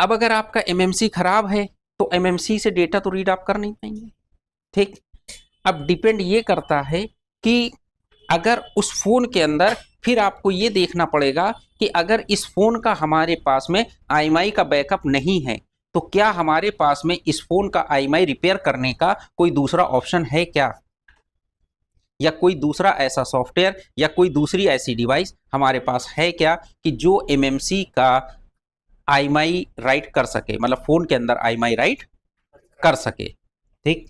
अब अगर आपका एमएमसी खराब है तो एमएमसी से डेटा तो रीड आप कर नहीं पाएंगे। ठीक, अब डिपेंड ये करता है कि अगर उस फोन के अंदर, फिर आपको ये देखना पड़ेगा कि अगर इस फोन का हमारे पास में आईएमआई का बैकअप नहीं है तो क्या हमारे पास में इस फोन का आईएमआई रिपेयर करने का कोई दूसरा ऑप्शन है क्या, या कोई दूसरा ऐसा सॉफ्टवेयर या कोई दूसरी ऐसी डिवाइस हमारे पास है क्या कि जो एमएमसी का आईएमआई राइट कर सके, मतलब फोन के अंदर आईएमआई राइट कर सके। ठीक,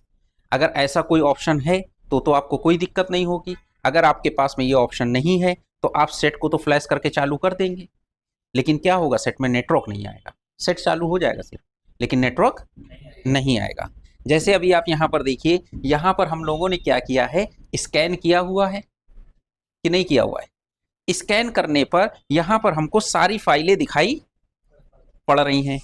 अगर ऐसा कोई ऑप्शन है तो आपको कोई दिक्कत नहीं होगी। अगर आपके पास में ये ऑप्शन नहीं है तो आप सेट को तो फ्लैश करके चालू कर देंगे, लेकिन क्या होगा, सेट में नेटवर्क नहीं आएगा। सेट चालू हो जाएगा सिर्फ, लेकिन नेटवर्क नहीं आएगा। जैसे अभी आप यहाँ पर देखिए, यहाँ पर हम लोगों ने क्या किया है, स्कैन किया हुआ है कि नहीं किया हुआ है। स्कैन करने पर यहाँ पर हमको सारी फाइलें दिखाई पड़ रही हैं।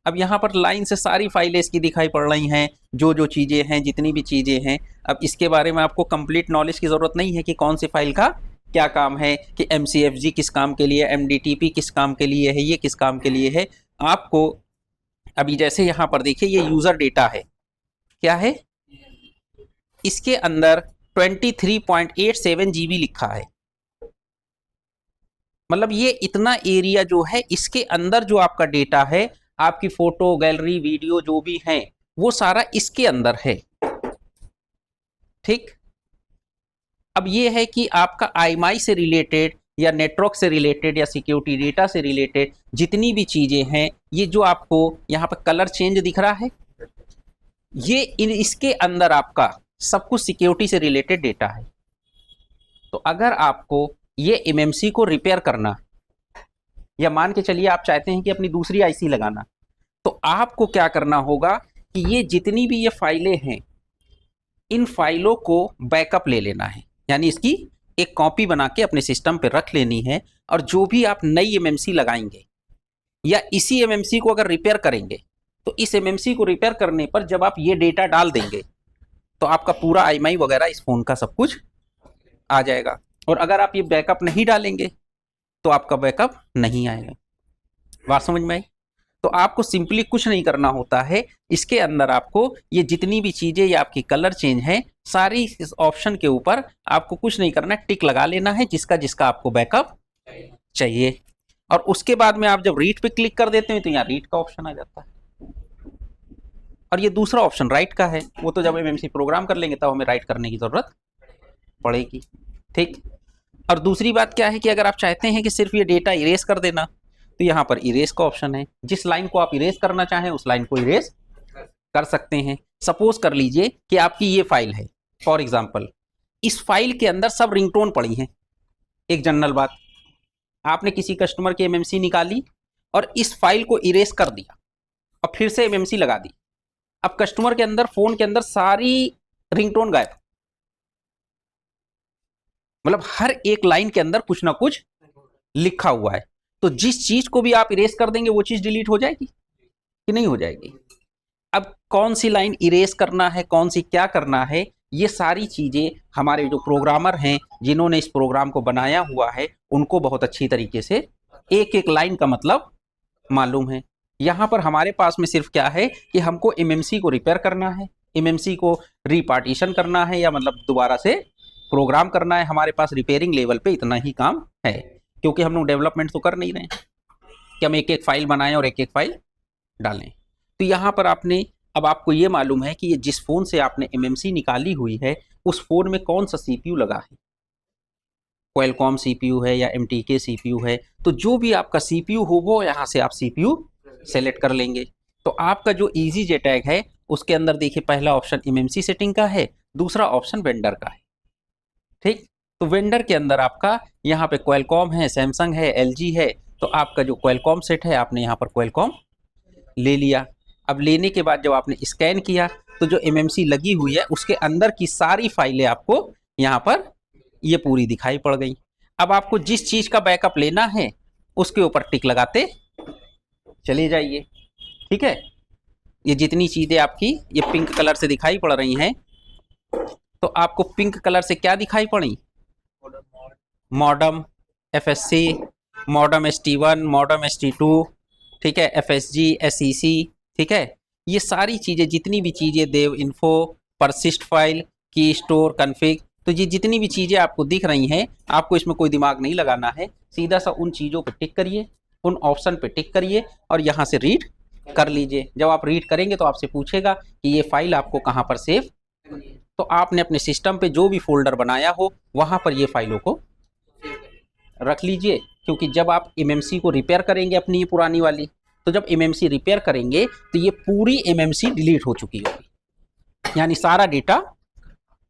अब यहाँ पर लाइन से सारी फाइलें इसकी दिखाई पड़ रही हैं, जो जो चीज़ें हैं, जितनी भी चीज़ें हैं। अब इसके बारे में आपको कंप्लीट नॉलेज की ज़रूरत नहीं है कि कौन सी फाइल का क्या काम है, कि MCFG किस काम के लिए, MDTP किस काम के लिए है, ये किस काम के लिए है। आपको अभी जैसे यहाँ पर देखिए, ये यूज़र डेटा है, क्या है, इसके अंदर 23.87 GB लिखा है। मतलब ये इतना एरिया जो है, इसके अंदर जो आपका डेटा है, आपकी फोटो गैलरी वीडियो जो भी है, वो सारा इसके अंदर है। ठीक, अब ये है कि आपका आईएमआई से रिलेटेड या नेटवर्क से रिलेटेड या सिक्योरिटी डेटा से रिलेटेड जितनी भी चीजें हैं, ये जो आपको यहाँ पर कलर चेंज दिख रहा है, ये इसके अंदर आपका सब कुछ सिक्योरिटी से रिलेटेड डेटा है। तो अगर आपको ये एमएमसी को रिपेयर करना, या मान के चलिए आप चाहते हैं कि अपनी दूसरी आईसी लगाना, तो आपको क्या करना होगा कि ये जितनी भी ये फाइलें हैं, इन फाइलों को बैकअप ले लेना है, यानी इसकी एक कॉपी बना के अपने सिस्टम पे रख लेनी है। और जो भी आप नई एमएमसी लगाएंगे या इसी एमएमसी को अगर रिपेयर करेंगे, तो इस एमएमसी को रिपेयर करने पर जब आप ये डेटा डाल देंगे तो आपका पूरा आईएमआई वगैरह इस फोन का सब कुछ आ जाएगा। और अगर आप ये बैकअप नहीं डालेंगे तो आपका बैकअप नहीं आएगा। बात समझ में आई? तो आपको सिंपली कुछ नहीं करना होता है, इसके अंदर आपको ये जितनी भी चीजें या आपकी कलर चेंज है, सारी इस ऑप्शन के ऊपर आपको कुछ नहीं करना है, टिक लगा लेना है जिसका जिसका आपको बैकअप चाहिए। और उसके बाद में आप जब रीड पे क्लिक कर देते हैं तो यहाँ रीड का ऑप्शन आ जाता है। और ये दूसरा ऑप्शन राइट का है, वो तो जब एमएमसी प्रोग्राम कर लेंगे तब हमें राइट करने की जरूरत पड़ेगी। ठीक, और दूसरी बात क्या है कि अगर आप चाहते हैं कि सिर्फ ये डेटा इरेज कर देना, तो यहाँ पर इरेज का ऑप्शन है। जिस लाइन को आप इरेज करना चाहें उस लाइन को इरेज कर सकते हैं। सपोज कर लीजिए कि आपकी ये फाइल है, फॉर एग्जांपल इस फाइल के अंदर सब रिंगटोन पड़ी हैं। एक जनरल बात, आपने किसी कस्टमर की एमएमसी निकाली और इस फाइल को इरेज कर दिया और फिर से एमएमसी लगा दी। अब कस्टमर के अंदर, फोन के अंदर सारी रिंगटोन गायब, मतलब हर एक लाइन के अंदर कुछ ना कुछ लिखा हुआ है। तो जिस चीज को भी आप इरेज कर देंगे वो चीज डिलीट हो जाएगी कि नहीं हो जाएगी? अब कौन सी लाइन इरेज करना है, कौन सी क्या करना है, ये सारी चीजें हमारे जो प्रोग्रामर हैं, जिन्होंने इस प्रोग्राम को बनाया हुआ है, उनको बहुत अच्छी तरीके से एक एक लाइन का मतलब मालूम है। यहाँ पर हमारे पास में सिर्फ क्या है कि हमको एमएमसी को रिपेयर करना है, एमएमसी को रिपार्टीशन करना है, या मतलब दोबारा से प्रोग्राम करना है। हमारे पास रिपेयरिंग लेवल पे इतना ही काम है, क्योंकि हम लोग डेवलपमेंट तो कर नहीं रहे हैं कि हम एक एक फाइल बनाएं और एक एक फाइल डालें। तो यहाँ पर आपने, अब आपको ये मालूम है कि ये जिस फोन से आपने एमएमसी निकाली हुई है उस फोन में कौन सा सीपीयू लगा है, क्वालकॉम सीपीयू है या एमटीके सीपीयू है। तो जो भी आपका सीपीयू हो वो यहाँ से आप सीपीयू सेलेक्ट कर लेंगे। तो आपका जो EasyJet टैग है उसके अंदर देखिए, पहला ऑप्शन एमएमसी सेटिंग का है, दूसरा ऑप्शन वेंडर का है। ठीक, तो वेंडर के अंदर आपका यहाँ पे क्वालकॉम है, सैमसंग है, LG है। तो आपका जो क्वालकॉम सेट है आपने यहाँ पर क्वालकॉम ले लिया। अब लेने के बाद जब आपने स्कैन किया तो जो एमएमसी लगी हुई है उसके अंदर की सारी फाइलें आपको यहाँ पर ये पूरी दिखाई पड़ गई। अब आपको जिस चीज का बैकअप लेना है उसके ऊपर टिक लगाते चले जाइए। ठीक है, ये जितनी चीजें आपकी ये पिंक कलर से दिखाई पड़ रही हैं, तो आपको पिंक कलर से क्या दिखाई पड़ी? Modem FSC, modem ST1, modem ST2, ठीक है, FSG, SEC, ठीक है, ये सारी चीज़ें, जितनी भी चीज़ें, देव इन्फो, परसिस्ट फाइल, की स्टोर, कन्फिग, तो ये जितनी भी चीज़ें आपको दिख रही हैं, आपको इसमें कोई दिमाग नहीं लगाना है, सीधा सा उन चीज़ों पे टिक करिए, उन ऑप्शन पे टिक करिए और यहाँ से रीड कर लीजिए। जब आप रीड करेंगे तो आपसे पूछेगा कि ये फाइल आपको कहाँ पर सेव, तो आपने अपने सिस्टम पे जो भी फोल्डर बनाया हो वहाँ पर ये फाइलों को रख लीजिए, क्योंकि जब आप MMC को रिपेयर करेंगे अपनी ये पुरानी वाली, तो जब MMC रिपेयर करेंगे तो ये पूरी MMC डिलीट हो चुकी होगी, यानी सारा डेटा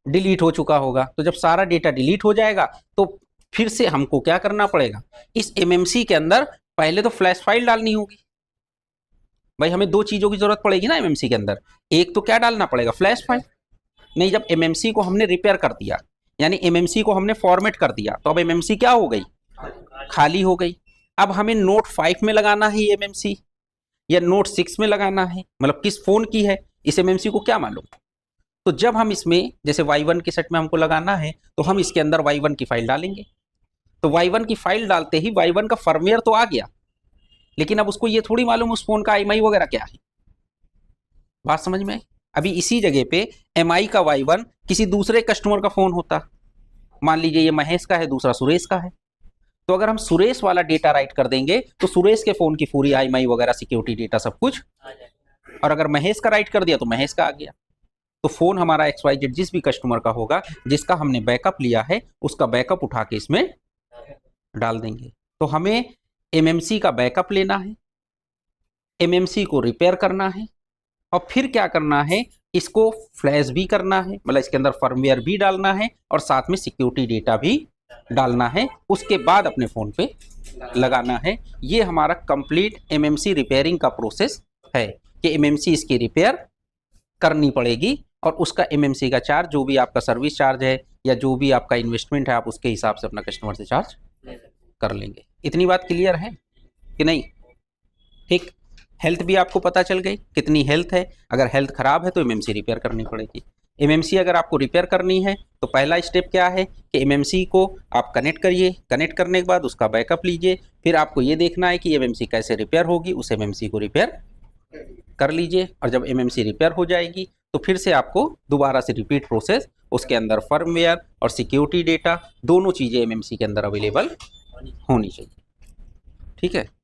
डिलीट हो चुका होगा। तो जब सारा डेटा डिलीट हो जाएगा तो फिर से हमको क्या करना पड़ेगा, इस MMC के अंदर पहले तो फ्लैश फाइल डालनी होगी। भाई हमें दो चीज़ों की जरूरत पड़ेगी ना MMC के अंदर, एक तो क्या डालना पड़ेगा, फ्लैश फाइल। नहीं, जब MMC को हमने रिपेयर कर दिया, यानी MMC को हमने फॉर्मेट कर दिया, तो अब MMC क्या हो गई, खाली हो गई। अब हमें नोट 5 में लगाना है ये MMC या नोट 6 में लगाना है, मतलब किस फोन की है इस MMC को क्या मालूम। तो जब हम इसमें, जैसे Y1 के सेट में हमको लगाना है, तो हम इसके अंदर Y1 की फाइल डालेंगे। तो Y1 की फाइल डालते ही Y1 का फर्मवेयर तो आ गया, लेकिन अब उसको ये थोड़ी मालूम उस फोन का IMEI वगैरह क्या है। बात समझ में आई। अभी इसी जगह पे MI का Y1 किसी दूसरे कस्टमर का फोन होता, मान लीजिए ये महेश का है, दूसरा सुरेश का है, तो अगर हम सुरेश वाला डेटा राइट कर देंगे तो सुरेश के फोन की पूरी IMEI वगैरह सिक्योरिटी डेटा सब कुछ, और अगर महेश का राइट कर दिया तो महेश का आ गया। तो फोन हमारा XYZ जिस भी कस्टमर का होगा जिसका हमने बैकअप लिया है, उसका बैकअप उठा के इसमें डाल देंगे। तो हमें MMC का बैकअप लेना है, MMC को रिपेयर करना है, और फिर क्या करना है, इसको फ्लैश भी करना है, मतलब इसके अंदर फर्मवेयर भी डालना है और साथ में सिक्योरिटी डेटा भी डालना है, उसके बाद अपने फ़ोन पे लगाना है। ये हमारा कंप्लीट MMC रिपेयरिंग का प्रोसेस है कि MMC इसकी रिपेयर करनी पड़ेगी, और उसका MMC का चार्ज, जो भी आपका सर्विस चार्ज है या जो भी आपका इन्वेस्टमेंट है, आप उसके हिसाब से अपना कस्टमर से चार्ज कर लेंगे। इतनी बात क्लियर है कि नहीं? ठीक, हेल्थ भी आपको पता चल गई कितनी हेल्थ है। अगर हेल्थ खराब है तो MMC रिपेयर करनी पड़ेगी। MMC अगर आपको रिपेयर करनी है तो पहला स्टेप क्या है कि MMC को आप कनेक्ट करिए, कनेक्ट करने के बाद उसका बैकअप लीजिए, फिर आपको ये देखना है कि MMC कैसे रिपेयर होगी, उस MMC को रिपेयर कर लीजिए, और जब MMC रिपेयर हो जाएगी तो फिर से आपको दोबारा से रिपीट प्रोसेस, उसके अंदर फर्मवेयर और सिक्योरिटी डेटा दोनों चीज़ें MMC के अंदर अवेलेबल होनी चाहिए। ठीक है।